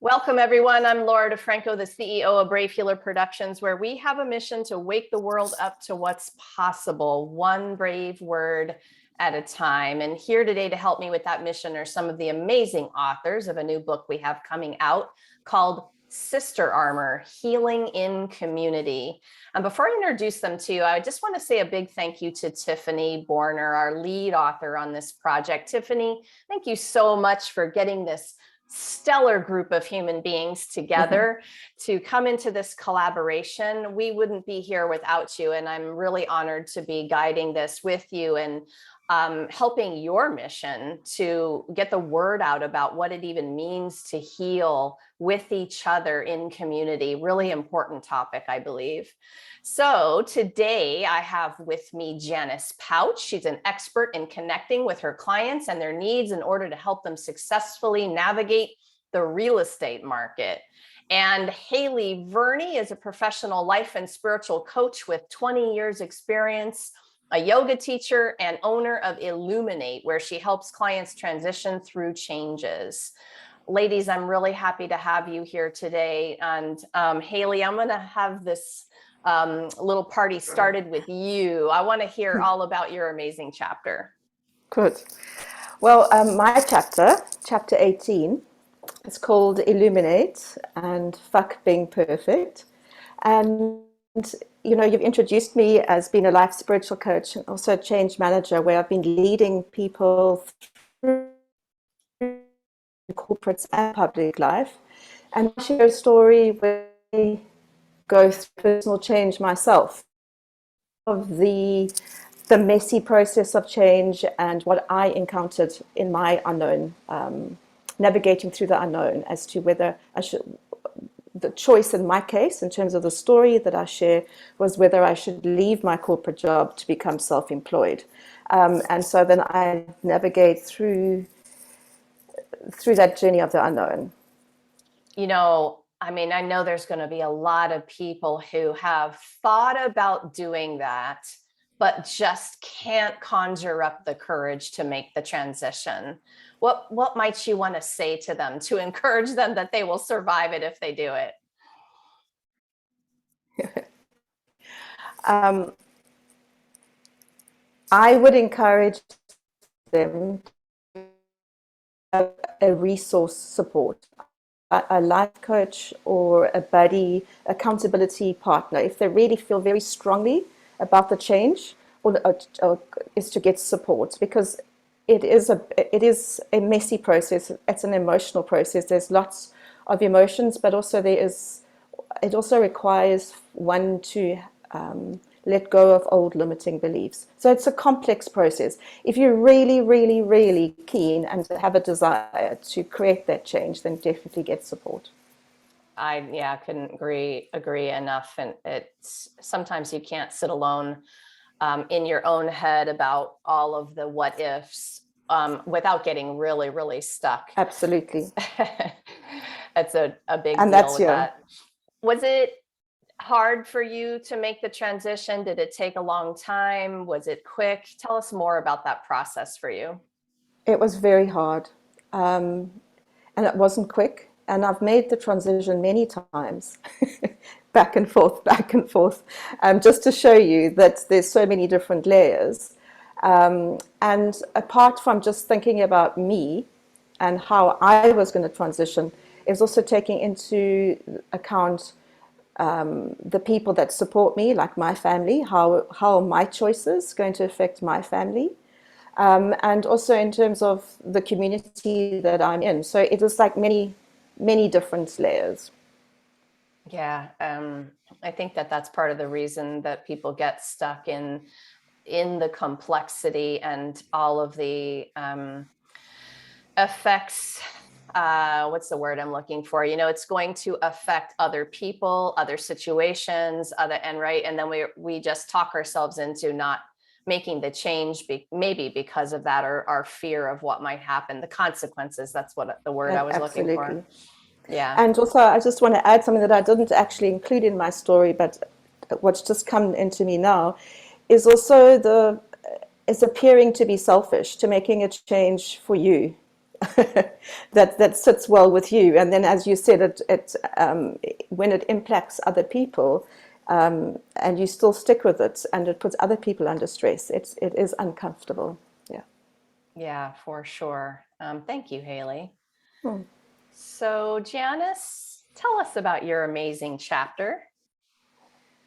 Welcome, everyone. I'm Laura DeFranco, the CEO of Brave Healer Productions, where we have a mission to wake the world up to what's possible, one brave word at a time. And here today to help me with that mission are some of the amazing authors of a new book we have coming out called Sister Armor, Healing in Community. And before I introduce them to you, I just want to say a big thank you to Tiffany Borner, our lead author on this project. Tiffany, thank you so much for getting this stellar group of human beings together to come into this collaboration. We wouldn't be here without you, and I'm really honored to be guiding this with you and helping your mission to get the word out about what it even means to heal with each other in community. Really important topic, I believe. So today I have with me Janice Pouch. She's an expert in connecting with her clients and their needs in order to help them successfully navigate the real estate market. And Haley Verney is a professional life and spiritual coach with 20 years experience, a yoga teacher and owner of Illuminate, where she helps clients transition through changes. Ladies, I'm really happy to have you here today. And Haley, I'm going to have this little party started with you. I want to hear all about your amazing chapter. Good. Well, my chapter 18, it's called Illuminate and Fuck Being Perfect. And, you know, you've introduced me as being a life spiritual coach and also a change manager, where I've been leading people through corporate and public life. And I share a story where I go through personal change myself, of the messy process of change and what I encountered in my unknown, navigating through the unknown as to whether I should, the choice in my case, in terms of the story that I share, was whether I should leave my corporate job to become self-employed. And so then I navigate through that journey of the unknown. You know, I mean, I know there's going to be a lot of people who have thought about doing that, but just can't conjure up the courage to make the transition. What might you want to say to them to encourage them that they will survive it if they do it? I would encourage them to have a resource support, a life coach or a buddy, accountability partner, if they really feel very strongly about the change, or is to get support, because it is a messy process. It's an emotional process. There's lots of emotions, but also it also requires one to let go of old limiting beliefs. So it's a complex process. If you're really, really, really keen and have a desire to create that change, then definitely get support. I couldn't agree enough. And it's sometimes you can't sit alone in your own head about all of the what ifs without getting really, really stuck. Absolutely. That's a big And deal that's with that. Was it hard for you to make the transition? Did it take a long time? Was it quick? Tell us more about that process for you. It was very hard, and it wasn't quick. And I've made the transition many times, back and forth, just to show you that there's so many different layers. And apart from just thinking about me and how I was going to transition, it was also taking into account the people that support me, like my family, how my choices going to affect my family, and also in terms of the community that I'm in. So it was like many different layers. Yeah, I think that's part of the reason that people get stuck in the complexity and all of the effects. What's the word I'm looking for? You know, it's going to affect other people, other situations, and then we just talk ourselves into not making the change, maybe because of that, or our fear of what might happen, the consequences. That's what the word I was looking for. Yeah. And also, I just want to add something that I didn't actually include in my story, but what's just come into me now is also is appearing to be selfish, to making a change for you. that sits well with you. And then, as you said, when it impacts other people, and you still stick with it, and it puts other people under stress, it is uncomfortable. Yeah. Yeah, for sure. Thank you, Haley. Hmm. So, Janice, tell us about your amazing chapter.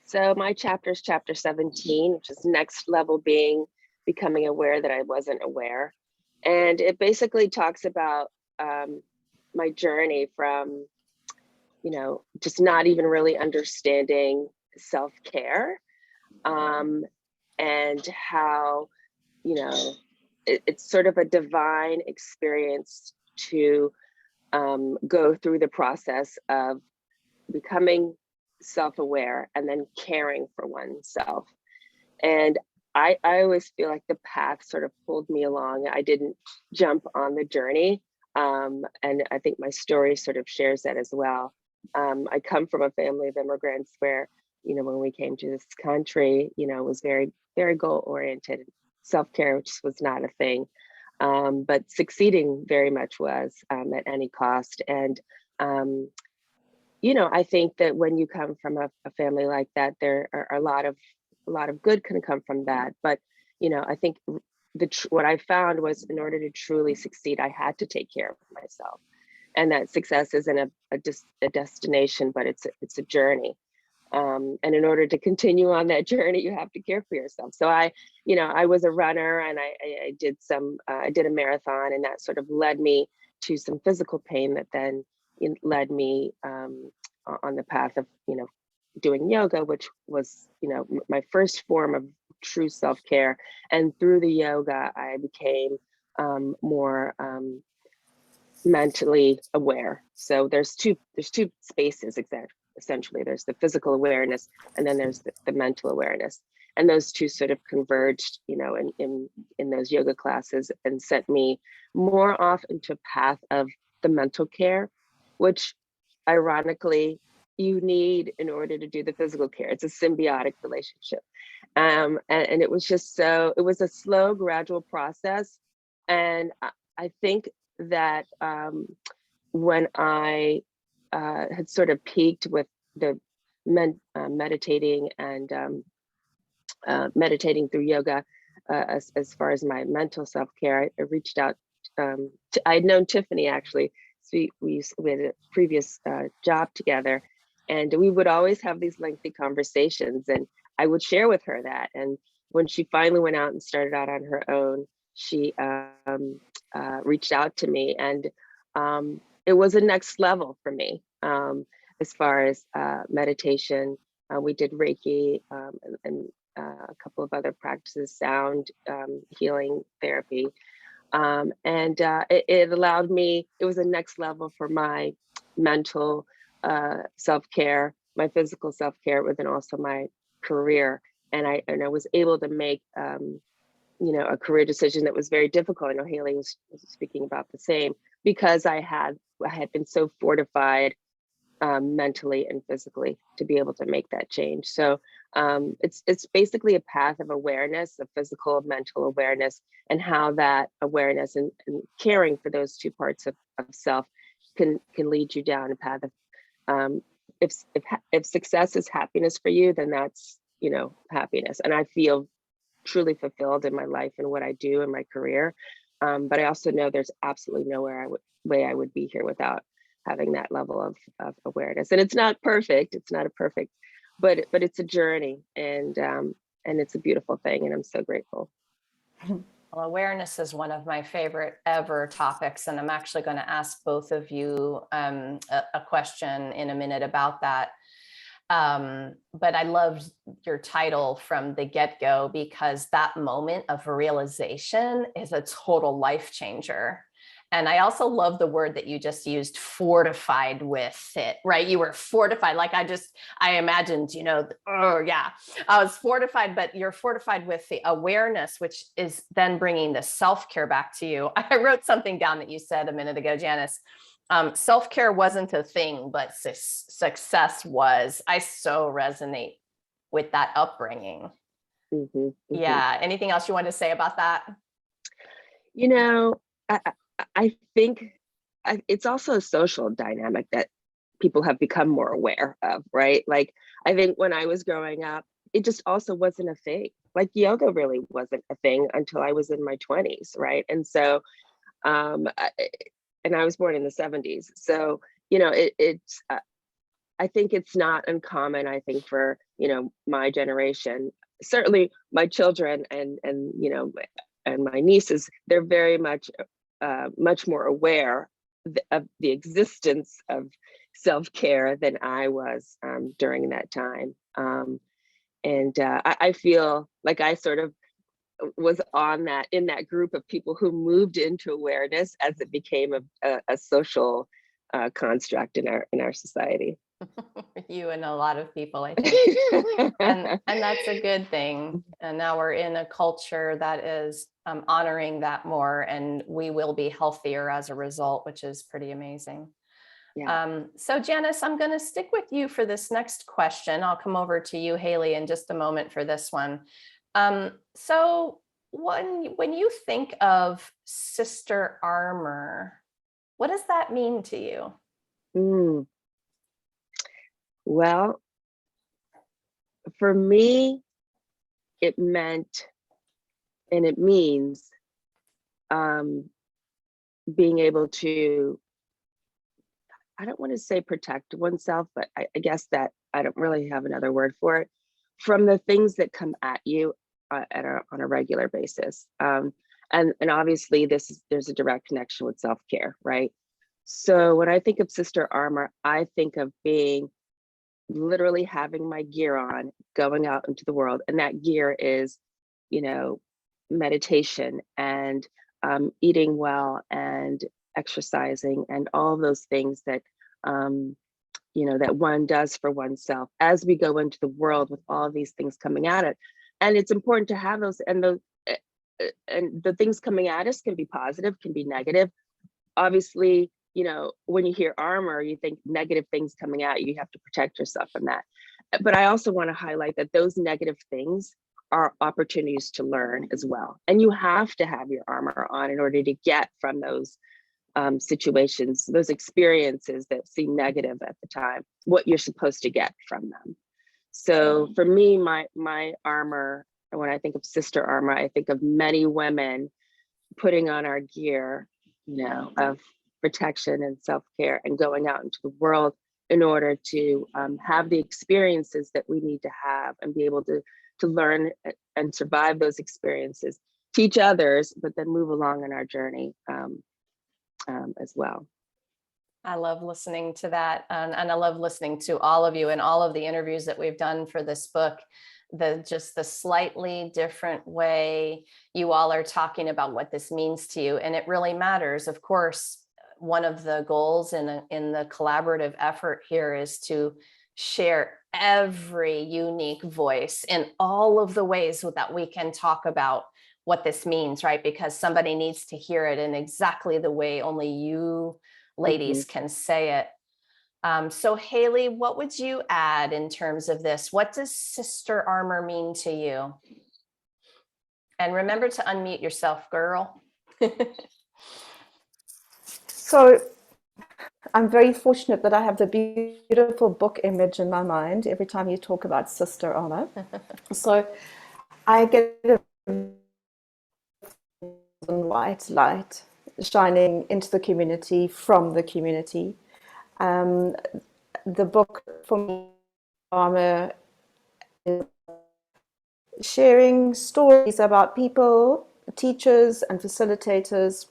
So my chapter is chapter 17, which is next level being, becoming aware that I wasn't aware. And it basically talks about my journey from, just not even really understanding self-care, and how, it's sort of a divine experience to go through the process of becoming self-aware and then caring for oneself. And I always feel like the path sort of pulled me along. I didn't jump on the journey. And I think my story sort of shares that as well. I come from a family of immigrants where, when we came to this country, it was very, very goal oriented. Self-care just was not a thing. But succeeding very much was, at any cost. And I think that when you come from a family like that, there are a lot of good can come from that. But I think what I found was, in order to truly succeed, I had to take care of myself, and that success isn't a destination, but it's a journey. And in order to continue on that journey, you have to care for yourself. So I was a runner, and I did a marathon, and that sort of led me to some physical pain that then led me on the path of doing yoga, which was my first form of true self-care. And through the yoga, I became more mentally aware. So there's two spaces, exactly. Essentially, there's the physical awareness, and then there's the mental awareness, and those two sort of converged in those yoga classes, and sent me more off into a path of the mental care, which ironically you need in order to do the physical care. It's a symbiotic relationship. And it was it was a slow, gradual process. And I think that when I had sort of peaked with the meditating and meditating through yoga, as far as my mental self-care, I reached out. I'd known Tiffany, actually. So we had a previous job together, and we would always have these lengthy conversations, and I would share with her that. And when she finally went out and started out on her own, she reached out to me, and it was a next level for me, as far as meditation. We did Reiki, and a couple of other practices, sound healing therapy. And it allowed me, it was a next level for my mental self-care, my physical self-care, but then also my career. And I was able to make a career decision that was very difficult. I know Haley was speaking about the same, because I had been so fortified mentally and physically to be able to make that change. So it's basically a path of awareness, of physical, mental awareness, and how that awareness and caring for those two parts of self can lead you down a path of if success is happiness for you, then that's happiness. And I feel truly fulfilled in my life and what I do in my career. But I also know there's absolutely nowhere way I would be here without having that level of awareness. And it's not perfect. It's not a perfect, but it's a journey, and it's a beautiful thing. And I'm so grateful. Well, awareness is one of my favorite ever topics, and I'm actually going to ask both of you a question in a minute about that. But I loved your title from the get-go, because that moment of realization is a total life changer. And I also love the word that you just used, fortified with it, right? You were fortified. Like I imagined, oh yeah, I was fortified, but you're fortified with the awareness, which is then bringing the self-care back to you. I wrote something down that you said a minute ago, Janice. Self-care wasn't a thing, but success was. I so resonate with that upbringing. Mm-hmm, mm-hmm. Yeah. Anything else you want to say about that? You know, I think it's also a social dynamic that people have become more aware of, right? Like, I think when I was growing up, it just also wasn't a thing. Like, yoga really wasn't a thing until I was in my 20s, right? And so, and I was born in the 70s. So, I think it's not uncommon, I think, for, my generation, certainly my children and my nieces, they're very much, much more aware of the existence of self-care than I was during that time. And I feel like I sort of was in that group of people who moved into awareness as it became a social construct in our society. You and a lot of people, I think. And that's a good thing. And now we're in a culture that is honoring that more, and we will be healthier as a result, which is pretty amazing. Yeah. So Janice, I'm going to stick with you for this next question. I'll come over to you, Haley, in just a moment for this one. So when you think of sister armor, what does that mean to you? Well, for me, it meant, and it means, being able to, I don't want to say protect oneself, but I guess that I don't really have another word for it, from the things that come at you on a regular basis. And obviously there's a direct connection with self-care, right? So when I think of sister armor, I think of being literally having my gear on, going out into the world. And that gear is, meditation and eating well and exercising and all those things that, that one does for oneself as we go into the world with all these things coming at it. And it's important to have those, and the things coming at us can be positive, can be negative. Obviously, when you hear armor, you think negative things coming at you, you have to protect yourself from that. But I also want to highlight that those negative things are opportunities to learn as well. And you have to have your armor on in order to get from those situations, those experiences that seem negative at the time, what you're supposed to get from them. So for me, my armor, when I think of sister armor, I think of many women putting on our gear, of protection and self-care and going out into the world in order to have the experiences that we need to have and be able to learn and survive those experiences, teach others, but then move along in our journey as well. I love listening to that. And I love listening to all of you and all of the interviews that we've done for this book. Just the slightly different way you all are talking about what this means to you. And it really matters. Of course, one of the goals in the collaborative effort here is to share every unique voice in all of the ways that we can talk about what this means, right? Because somebody needs to hear it in exactly the way only you ladies can say it. So Haley, what would you add in terms of this? What does sister armor mean to you? And remember to unmute yourself, girl. So I'm very fortunate that I have the beautiful book image in my mind every time you talk about sister armor. So I get a white light shining into the community from the community. The book for me, armor, is sharing stories about people, teachers and facilitators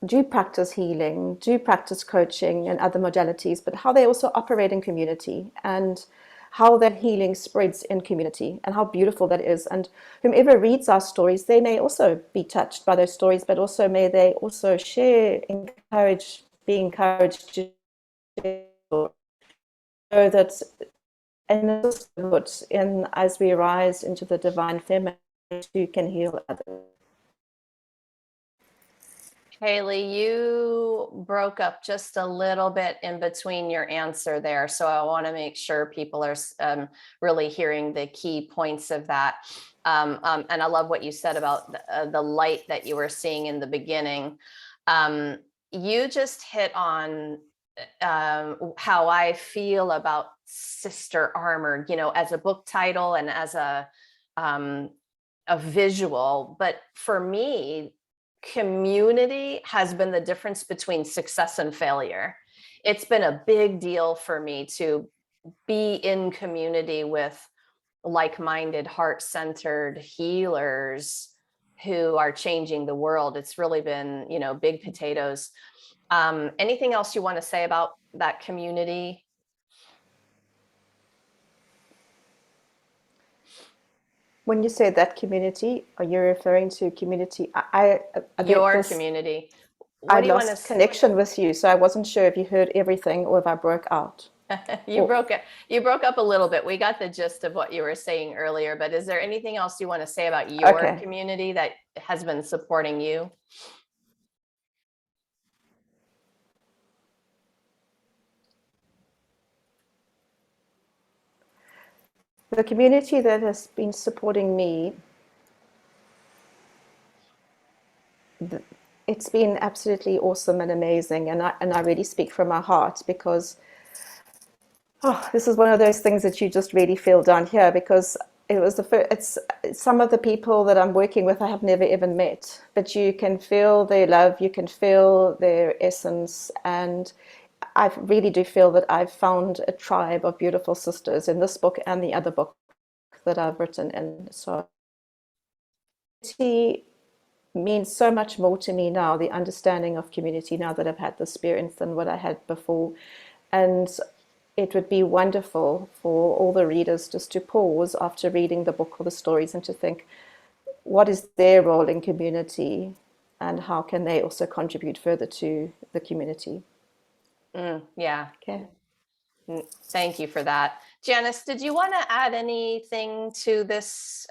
do practice healing, do practice coaching and other modalities, but how they also operate in community and how that healing spreads in community and how beautiful that is. And whomever reads our stories, they may also be touched by those stories, but also may they also share, be encouraged to share, so that in as we rise into the divine feminine, who can heal others. Haley, you broke up just a little bit in between your answer there. So I want to make sure people are really hearing the key points of that. And I love what you said about the light that you were seeing in the beginning. You just hit on how I feel about Sister Armored, you know, as a book title and as a visual. But for me, community has been the difference between success and failure. It's been a big deal for me to be in community with like-minded, heart-centered healers who are changing the world. It's really been, you know, big potatoes. Anything else you want to say about that community? When you say that community, are you referring to community? I Your community. I What do you want lost to connection with you, so I wasn't sure if you heard everything or if I broke out. you broke up a little bit. We got the gist of what you were saying earlier, but is there anything else you want to say about your Okay. community that has been supporting you? The community that has been supporting me, it's been absolutely awesome and amazing, and I really speak from my heart because this is one of those things that you just really feel down here because it was the first, it's some of the people that I'm working with I have never even met, but you can feel their love, you can feel their essence, and I really do feel that I've found a tribe of beautiful sisters in this book and the other book that I've written. And so it means so much more to me now, the understanding of community, now that I've had the experience than what I had before. And it would be wonderful for all the readers just to pause after reading the book or the stories and to think, what is their role in community and how can they also contribute further to the community? Yeah. Okay. Thank you for that. Janice, did you want to add anything to this,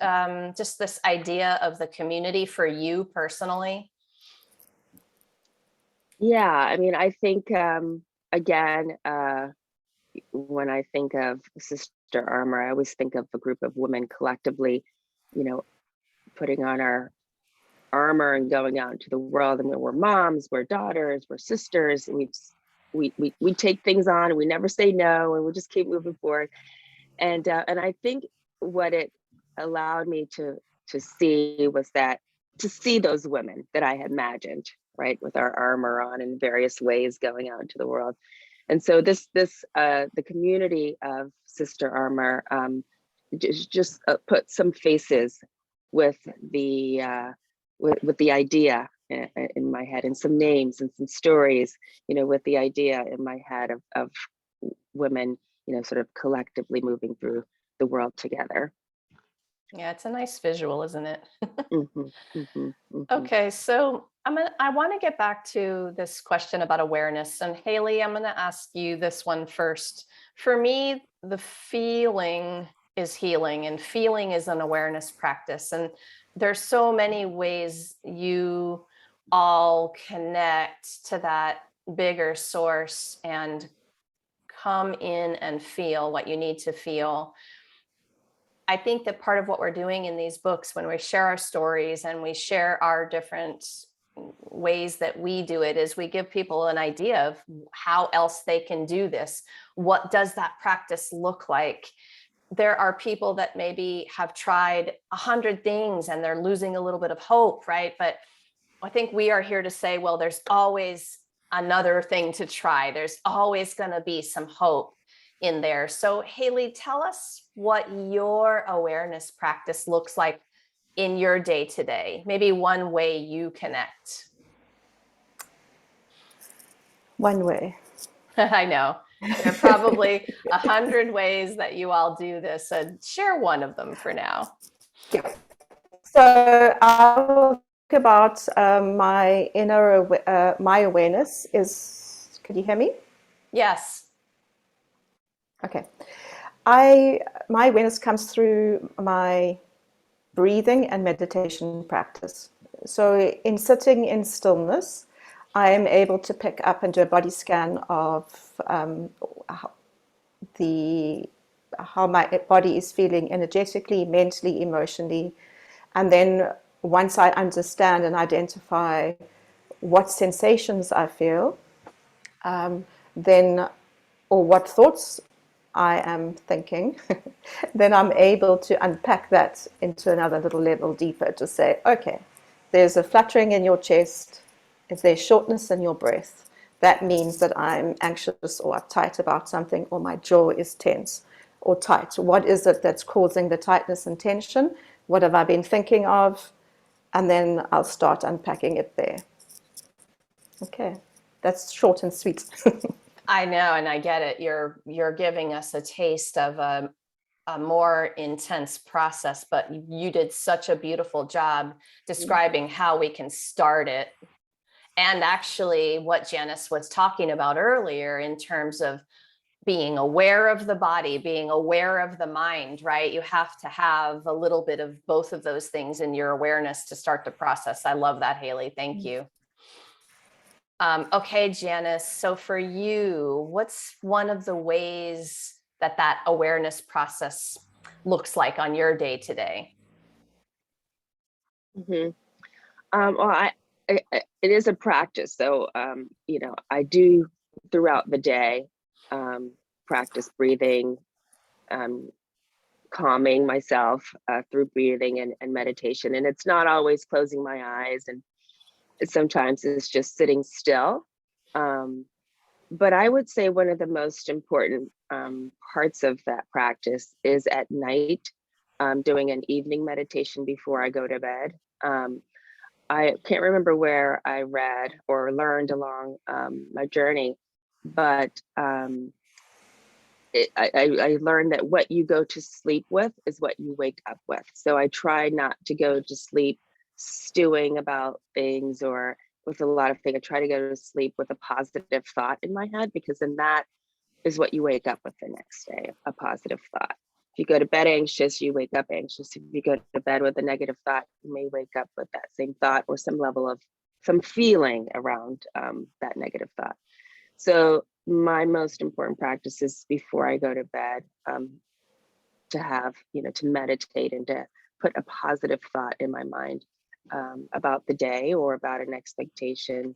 just this idea of the community for you personally? Yeah, I mean, I think again, when I think of Sister Armor, I always think of a group of women collectively, you know, putting on our armor and going out into the world. And we're moms, we're daughters, we're sisters, and we take things on and we never say no, and we just keep moving forward. And I think what it allowed me to see was that to see those women that I had imagined, right, with our armor on in various ways going out into the world. And so the community of Sister Armor just put some faces with the with the idea in my head, and some names and some stories, you know, with the idea in my head of women, you know, sort of collectively moving through the world together. Yeah, it's a nice visual, isn't it? Mm-hmm. Okay, so I want to get back to this question about awareness. And Haley, I'm going to ask you this one first. For me, the feeling is healing, and feeling is an awareness practice. And there's so many ways you all connect to that bigger source and come in and feel what you need to feel. I think that part of what we're doing in these books, when we share our stories and we share our different ways that we do it, is we give people an idea of how else they can do this. What does that practice look like? There are people that maybe have tried 100 things and they're losing a little bit of hope, right? But I think we are here to say, well, there's always another thing to try. There's always going to be some hope in there. So Haley, tell us what your awareness practice looks like in your day to day. Maybe one way you connect. One way. I know there are probably 100 ways that you all do this, and share one of them for now. Yeah. So I'll talk about my inner, my awareness is, can you hear me? Yes. Okay. My awareness comes through my breathing and meditation practice. So in sitting in stillness, I am able to pick up and do a body scan of how my body is feeling energetically, mentally, emotionally. And then once I understand and identify what sensations I feel, then, or what thoughts I am thinking, then I'm able to unpack that into another little level deeper to say, okay, there's a fluttering in your chest, is there shortness in your breath? That means that I'm anxious or uptight about something, or my jaw is tense or tight. What is it that's causing the tightness and tension? What have I been thinking of? And then I'll start unpacking it there. Okay, that's short and sweet. I know, and I get it. You're giving us a taste of a more intense process, but you did such a beautiful job describing how we can start it. And actually what Janice was talking about earlier in terms of being aware of the body, being aware of the mind, right? You have to have a little bit of both of those things in your awareness to start the process. I love that, Haley. Thank you. Okay, Janice. So for you, what's one of the ways that that awareness process looks like on your day to day? Well, it is a practice. So, I do throughout the day practice breathing, calming myself through breathing and meditation. And it's not always closing my eyes, and sometimes it's just sitting still. But I would say one of the most important parts of that practice is at night, doing an evening meditation before I go to bed. I can't remember where I read or learned along my journey, but I learned that what you go to sleep with is what you wake up with. So I try not to go to sleep stewing about things or with a lot of things. I try to go to sleep with a positive thought in my head, because then that is what you wake up with the next day, a positive thought. If you go to bed anxious, you wake up anxious. If you go to bed with a negative thought, you may wake up with that same thought or some level of some feeling around that negative thought. So my most important practice is before I go to bed, to have, to meditate and to put a positive thought in my mind about the day or about an expectation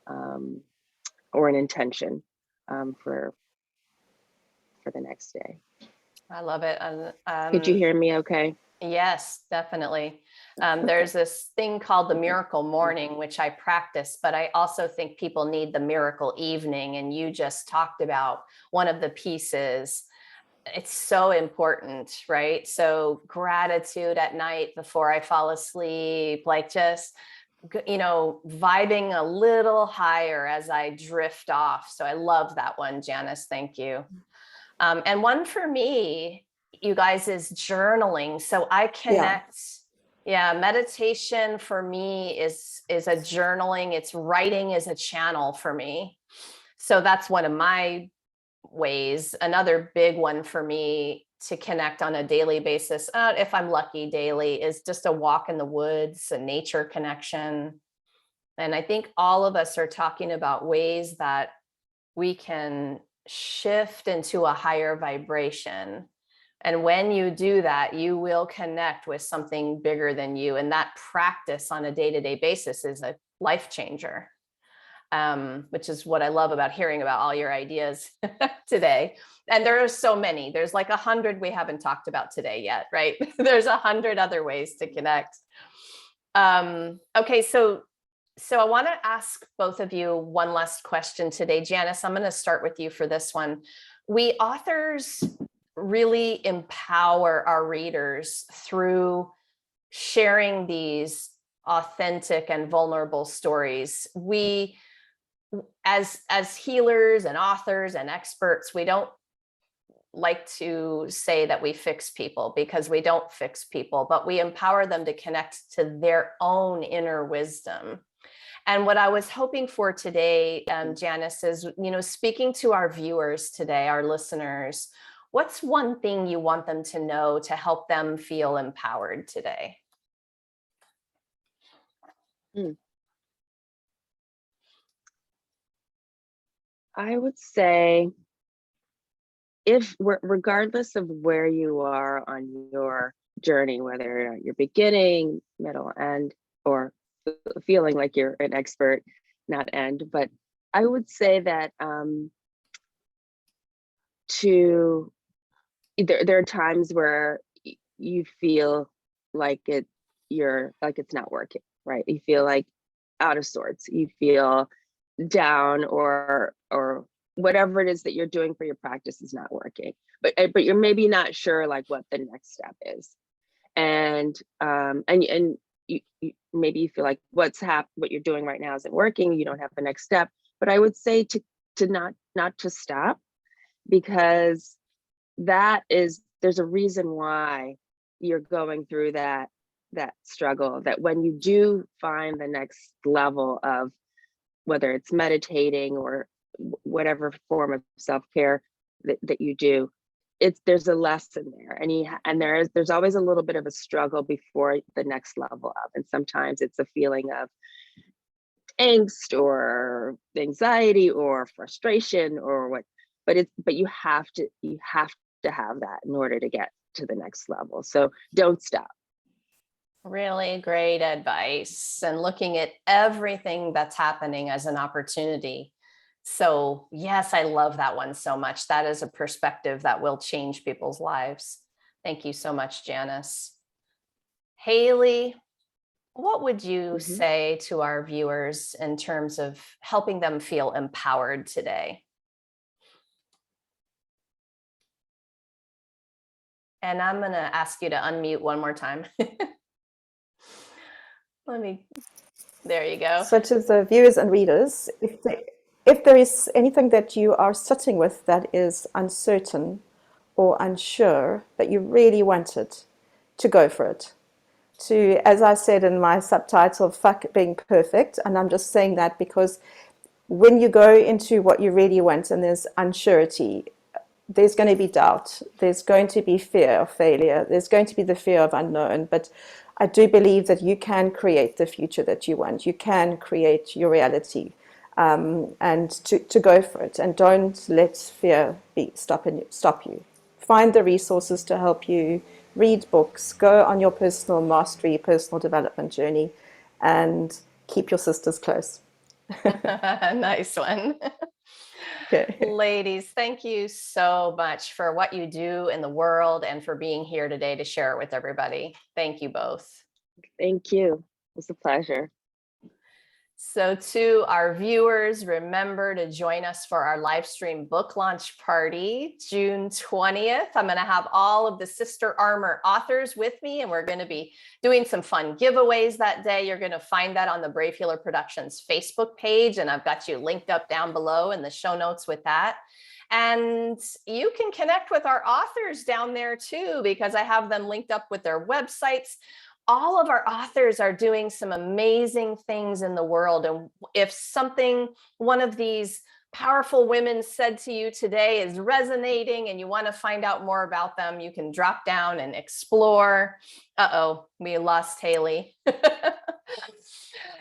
or an intention for the next day. I love it. Could you hear me okay? Yes, definitely. There's this thing called the miracle morning, which I practice, but I also think people need the miracle evening. And you just talked about one of the pieces. It's so important, right? So gratitude at night before I fall asleep, like just, vibing a little higher as I drift off. So I love that one, Janice. Thank you. And one for me, you guys, is journaling. So I connect. Yeah, meditation for me is a journaling. It's writing is a channel for me. So that's one of my ways. Another big one for me to connect on a daily basis, if I'm lucky daily, is just a walk in the woods, a nature connection. And I think all of us are talking about ways that we can shift into a higher vibration. And when you do that, you will connect with something bigger than you. And that practice on a day-to-day basis is a life changer, which is what I love about hearing about all your ideas today. And there are so many. There's like 100 we haven't talked about today yet, right? There's 100 other ways to connect. Okay, so I want to ask both of you one last question today. Janice, I'm going to start with you for this one. We authors really empower our readers through sharing these authentic and vulnerable stories. We, as healers and authors and experts, we don't like to say that we fix people, because we don't fix people, but we empower them to connect to their own inner wisdom. And what I was hoping for today, Janice, is, speaking to our viewers today, our listeners, what's one thing you want them to know to help them feel empowered today? I would say regardless of where you are on your journey, whether you're beginning, middle, end, or feeling like you're an expert, not end, but I would say that there are times where you feel like it's not working, right? You feel like out of sorts. You feel down, or whatever it is that you're doing for your practice is not working. But you're maybe not sure like what the next step is, and you maybe you feel like what you're doing right now isn't working. You don't have the next step. But I would say to not to stop, because there's a reason why you're going through that struggle, that when you do find the next level of, whether it's meditating or whatever form of self-care that you do, there's a lesson there, and there's always a little bit of a struggle before the next level up, and sometimes it's a feeling of angst or anxiety or frustration or what, but you have to have that in order to get to the next level. So don't stop. Really great advice, and looking at everything that's happening as an opportunity. So yes, I love that one so much. That is a perspective that will change people's lives. Thank you so much, Janice. Haley, what would you say to our viewers in terms of helping them feel empowered today? And I'm going to ask you to unmute one more time. There you go. So to the viewers and readers, if there is anything that you are sitting with that is uncertain or unsure, but you really wanted to go for it, to, as I said in my subtitle, fuck being perfect. And I'm just saying that because when you go into what you really want and there's unsurety, there's going to be doubt, there's going to be fear of failure, there's going to be the fear of unknown. But I do believe that you can create the future that you want. You can create your reality, and to go for it. And don't let fear stop you. Find the resources to help you. Read books, go on your personal mastery, personal development journey, and keep your sisters close. Nice one. Okay. Ladies, thank you so much for what you do in the world and for being here today to share it with everybody. Thank you both. Thank you. It's a pleasure. So to our viewers, remember to join us for our live stream book launch party, June 20th. I'm going to have all of the Sister Armor authors with me, and we're going to be doing some fun giveaways that day. You're going to find that on the Brave Healer Productions Facebook page, and I've got you linked up down below in the show notes with that. And you can connect with our authors down there too, because I have them linked up with their websites. All of our authors are doing some amazing things in the world. And if one of these powerful women said to you today is resonating and you want to find out more about them, you can drop down and explore. Uh-oh, we lost Haley.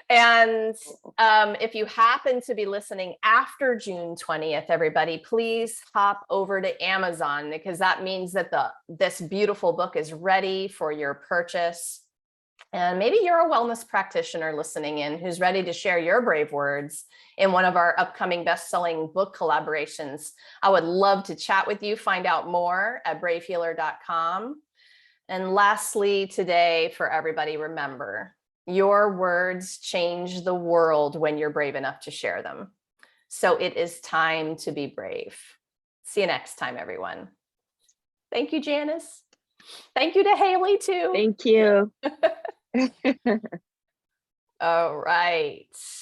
And if you happen to be listening after June 20th, everybody, please hop over to Amazon, because that means that this beautiful book is ready for your purchase. And maybe you're a wellness practitioner listening in who's ready to share your brave words in one of our upcoming best-selling book collaborations. I would love to chat with you. Find out more at bravehealer.com. And lastly, today, for everybody, remember, your words change the world when you're brave enough to share them. So it is time to be brave. See you next time, everyone. Thank you, Janice. Thank you to Haley, too. Thank you. All right.